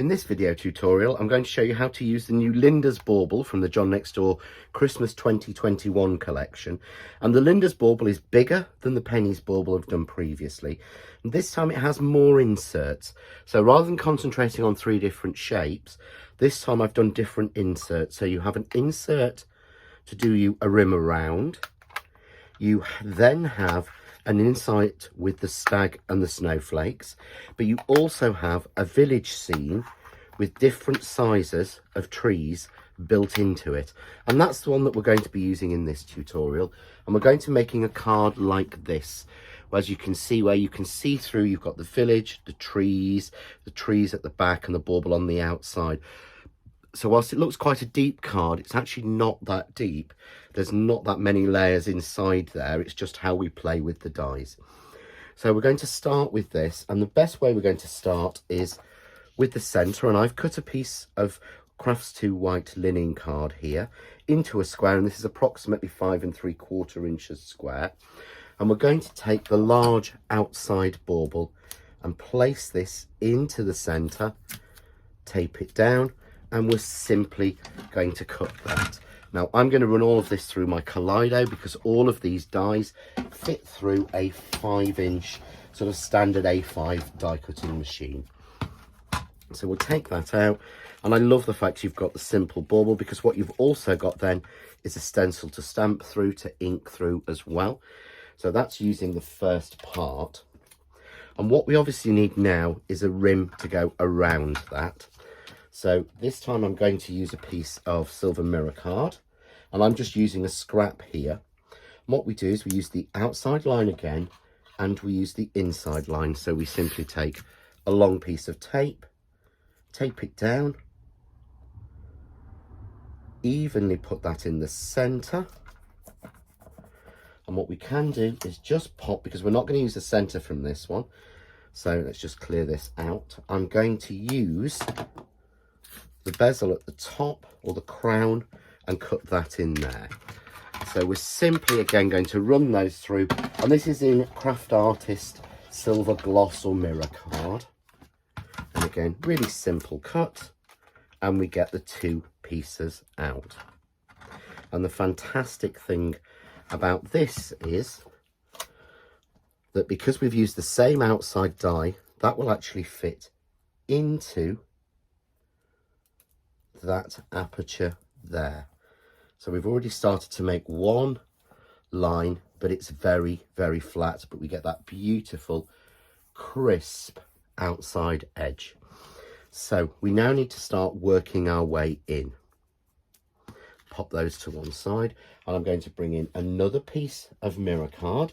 this video tutorial, I'm going to show you how to use the new Linda's Bauble from the John Next Door Christmas 2021 collection. And the Linda's Bauble is bigger than the Penny's Bauble I've done previously. And this time it has more inserts. So rather than concentrating on 3 different shapes, this time I've done different inserts. So you have an insert to do you a rim around. You then have an insert with the stag and the snowflakes, but you also have a village scene with different sizes of trees built into it, and that's the one that we're going to be using in this tutorial. And we're going to be making a card like this, as you can see, where you can see through. You've got the village, the trees at the back, and the bauble on the outside. So whilst it looks quite a deep card, it's actually not that deep. There's not that many layers inside there. It's just how we play with the dies. So we're going to start with this, and the best way we're going to start is with the centre. And I've cut a piece of Crafts 2 white linen card here into a square, and this is approximately 5 3/4 inches square. And we're going to take the large outside bauble and place this into the centre, tape it down, and we're simply going to cut that. Now I'm going to run all of this through my Kaleido because all of these dies fit through a 5-inch sort of standard A5 die cutting machine. So we'll take that out, and I love the fact you've got the simple bauble, because what you've also got then is a stencil to stamp through, to ink through as well. So that's using the first part. And what we obviously need now is a rim to go around that. So this time I'm going to use a piece of silver mirror card, and I'm just using a scrap here. And what we do is we use the outside line again, and we use the inside line. So we simply take a long piece of tape, tape it down, evenly put that in the centre. And what we can do is just pop, because we're not going to use the centre from this one. So let's just clear this out. I'm going to use the bezel at the top, or the crown, and cut that in there. So we're simply again going to run those through, and this is in Craft Artist silver gloss or mirror card. And again, really simple cut, and we get the 2 pieces out. And the fantastic thing about this is that because we've used the same outside die, that will actually fit into that aperture there. So we've already started to make one line, but it's very, very flat, but we get that beautiful crisp outside edge. So we now need to start working our way in. Pop those to one side, and I'm going to bring in another piece of mirror card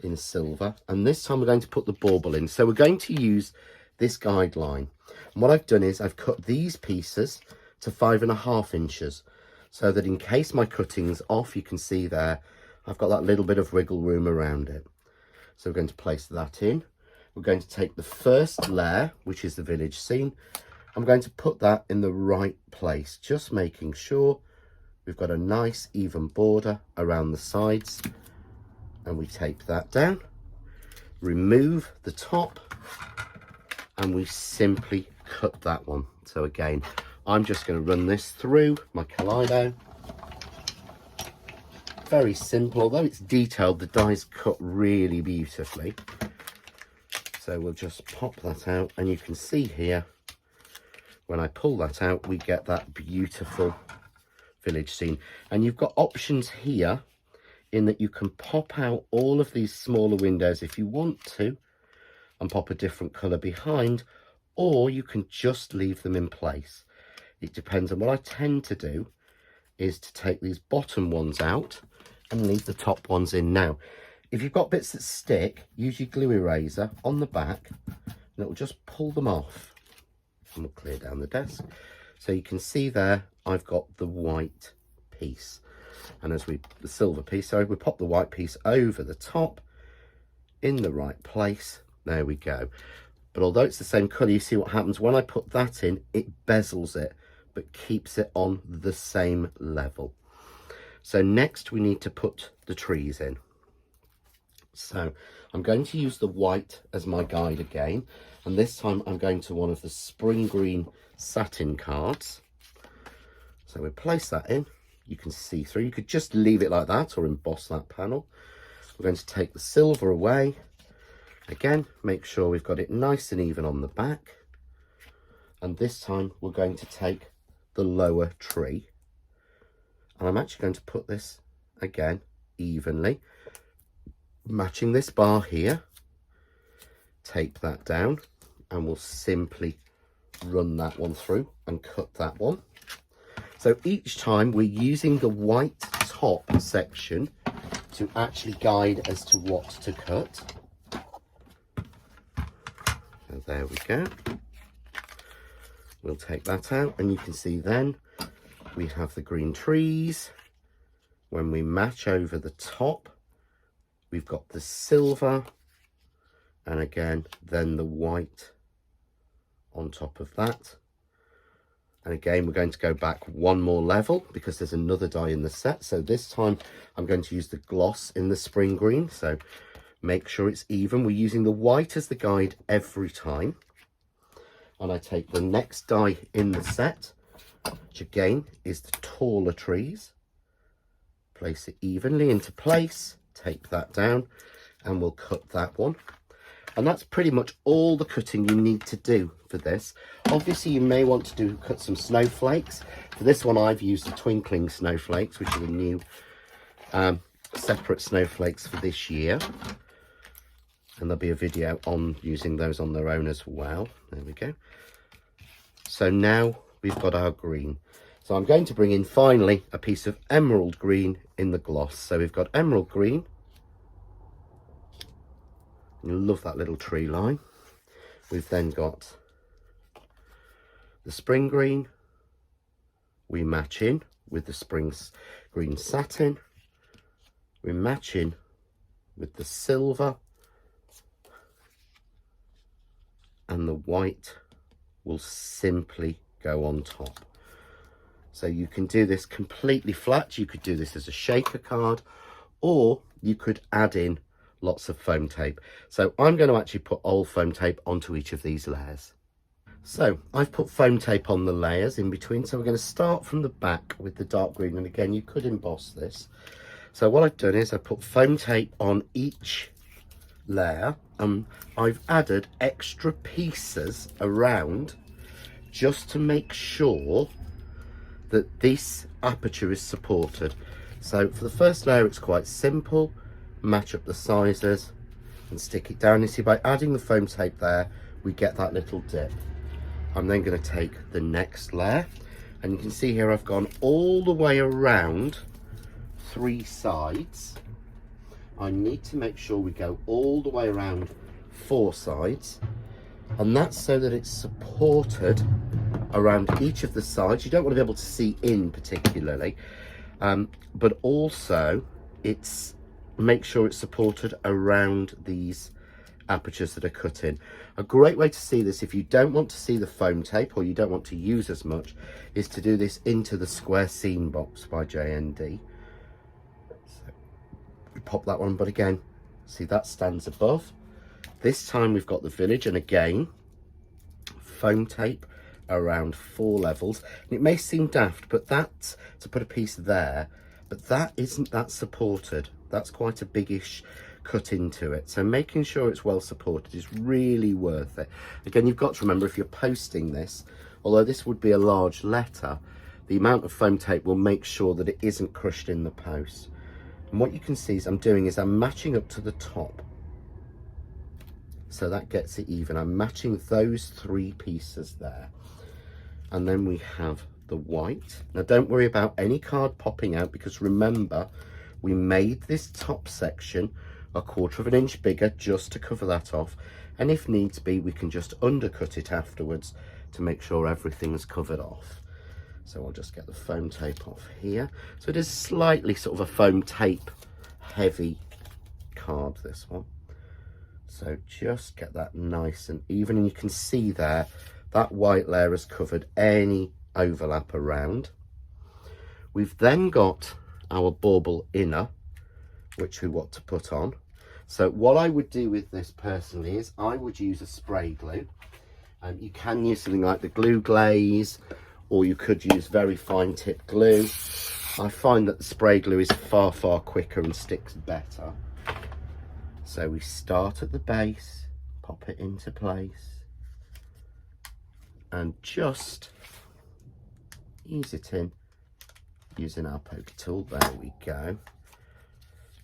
in silver, and this time we're going to put the bauble in. So we're going to use this guideline, and what I've done is I've cut these pieces to 5 1/2 inches, so that in case my cutting's off, you can see there I've got that little bit of wiggle room around it. So we're going to place that in. We're going to take the first layer, which is the village scene. I'm going to put that in the right place, just making sure we've got a nice even border around the sides, and we tape that down, remove the top, and we simply cut that one. So again, I'm just going to run this through my Kaleido. Very simple, although it's detailed, the dies cut really beautifully. So we'll just pop that out, and you can see here, when I pull that out, we get that beautiful village scene. And you've got options here in that you can pop out all of these smaller windows if you want to, and pop a different colour behind, or you can just leave them in place. It depends. And what I tend to do is to take these bottom ones out and leave the top ones in. Now, if you've got bits that stick, use your glue eraser on the back, and it will just pull them off. And we'll clear down the desk. So you can see there, I've got the white piece. And the silver piece, so we pop the white piece over the top in the right place. There we go. But although it's the same colour, you see what happens when I put that in, it bezels it, but keeps it on the same level. So next we need to put the trees in. So I'm going to use the white as my guide again, and this time I'm going to one of the spring green satin cards. So we place that in. You can see through. You could just leave it like that or emboss that panel. We're going to take the silver away. Again, make sure we've got it nice and even on the back. And this time we're going to take the lower tree. And I'm actually going to put this again evenly, matching this bar here. Tape that down and we'll simply run that one through and cut that one. So each time we're using the white top section to actually guide as to what to cut. So there we go. We'll take that out and you can see then we have the green trees. When we match over the top, we've got the silver and again then the white on top of that. And again, we're going to go back one more level because there's another dye in the set. So this time I'm going to use the gloss in the spring green. So make sure it's even. We're using the white as the guide every time. And I take the next dye in the set, which again is the taller trees. Place it evenly into place, tape that down, and we'll cut that one. And that's pretty much all the cutting you need to do for this. Obviously, you may want to cut some snowflakes. For this one, I've used the twinkling snowflakes, which are the new separate snowflakes for this year. And there'll be a video on using those on their own as well. There we go. So now we've got our green. So I'm going to bring in finally a piece of emerald green in the gloss. So we've got emerald green. You love that little tree line. We've then got the spring green. We match in with the spring green satin. We match in with the silver. And the white will simply go on top. So you can do this completely flat. You could do this as a shaker card, or you could add in lots of foam tape. So I'm going to actually put old foam tape onto each of these layers. So I've put foam tape on the layers in between. So we're going to start from the back with the dark green. And again, you could emboss this. So what I've done is I put foam tape on each layer. I've added extra pieces around just to make sure that this aperture is supported. So for the first layer, it's quite simple. Match up the sizes and stick it down. You see, by adding the foam tape there, we get that little dip. I'm then going to take the next layer, and you can see here I've gone all the way around 3 sides. I need to make sure we go all the way around 4 sides, and that's so that it's supported around each of the sides. You don't want to be able to see in particularly, but also it's make sure it's supported around these apertures that are cut in. A great way to see this, if you don't want to see the foam tape or you don't want to use as much, is to do this into the square seam box by JND. So we pop that one, but again, see that stands above. This time we've got the village, and again, foam tape around 4 levels. And it may seem daft, but that's to put a piece there, but that isn't that supported. That's quite a biggish cut into it. So making sure it's well supported is really worth it. Again, you've got to remember, if you're posting this, although this would be a large letter, the amount of foam tape will make sure that it isn't crushed in the post. And what you can see is I'm matching up to the top. So that gets it even. I'm matching those 3 pieces there. And then we have the white. Now don't worry about any card popping out, because remember, we made this top section 1/4 inch bigger just to cover that off. And if needs be, we can just undercut it afterwards to make sure everything's covered off. So I'll just get the foam tape off here. So it is slightly sort of a foam tape heavy card, this one. So just get that nice and even, and you can see there that white layer has covered any overlap around. We've then got our bauble inner, which we want to put on. So what I would do with this personally is I would use a spray glue, You can use something like the glue glaze, or you could use very fine tip glue. I find that the spray glue is far quicker and sticks better. So we start at the base, pop it into place, and just ease it in using our poker tool. There we go.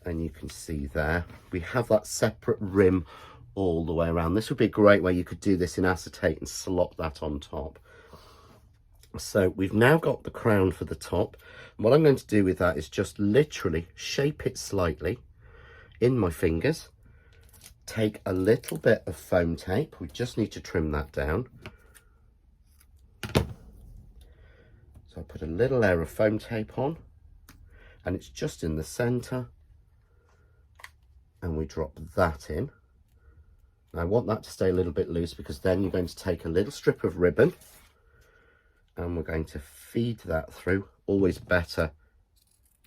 And you can see there we have that separate rim all the way around. This would be a great way you could do this in acetate and slot that on top. So we've now got the crown for the top. And what I'm going to do with that is just literally shape it slightly in my fingers, take a little bit of foam tape, we just need to trim that down. So I put a little layer of foam tape on, and it's just in the center, and we drop that in. Now I want that to stay a little bit loose, because then you're going to take a little strip of ribbon and we're going to feed that through. Always better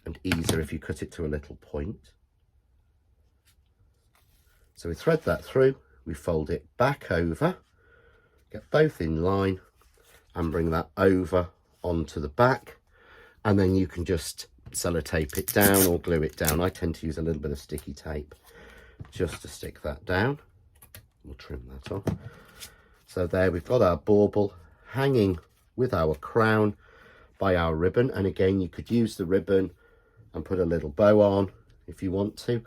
and easier if you cut it to a little point. So we thread that through, we fold it back over, get both in line, and bring that over onto the back, and then you can just sellotape it down or glue it down. I tend to use a little bit of sticky tape just to stick that down. We'll trim that off. So there we've got our bauble hanging with our crown by our ribbon, and again you could use the ribbon and put a little bow on if you want to.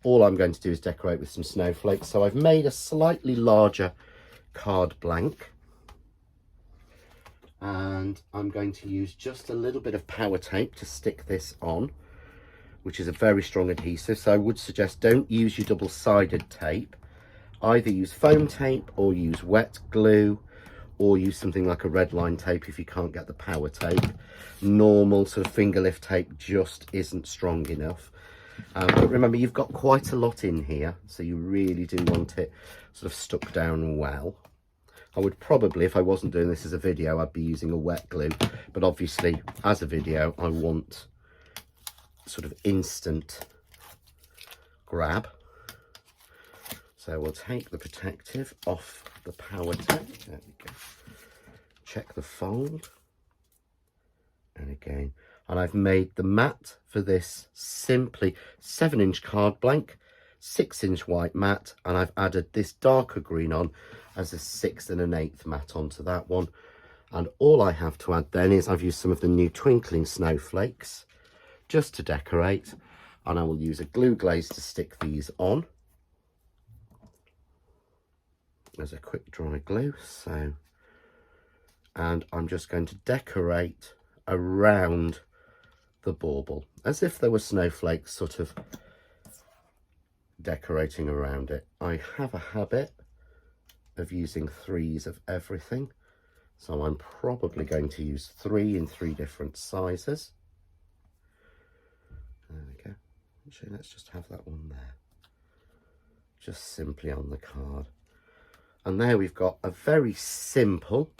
All I'm going to do is decorate with some snowflakes. So I've made a slightly larger card blank, and I'm going to use just a little bit of power tape to stick this on, which is a very strong adhesive. So I would suggest don't use your double-sided tape. Either use foam tape or use wet glue, or use something like a red line tape if you can't get the power tape. Normal sort of finger lift tape just isn't strong enough. But remember, you've got quite a lot in here, so you really do want it sort of stuck down well. I would probably, if I wasn't doing this as a video, I'd be using a wet glue, but obviously as a video I want sort of instant grab. So we'll take the protective off the power tape. There we go. Check the fold, and again, and I've made the mat for this simply 7-inch card blank, 6-inch white mat, and I've added this darker green on as a 1/6 and 1/8 mat onto that one. And all I have to add then is I've used some of the new twinkling snowflakes just to decorate, and I will use a glue glaze to stick these on. There's a quick dry glue, so, and I'm just going to decorate around the bauble as if there were snowflakes sort of decorating around it. I have a habit of using 3s of everything, so I'm probably going to use 3 in 3 different sizes. There we go. Actually, let's just have that one there, just simply on the card. And there we've got a very simple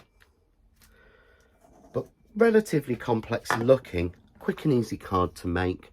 but relatively complex looking, quick and easy card to make.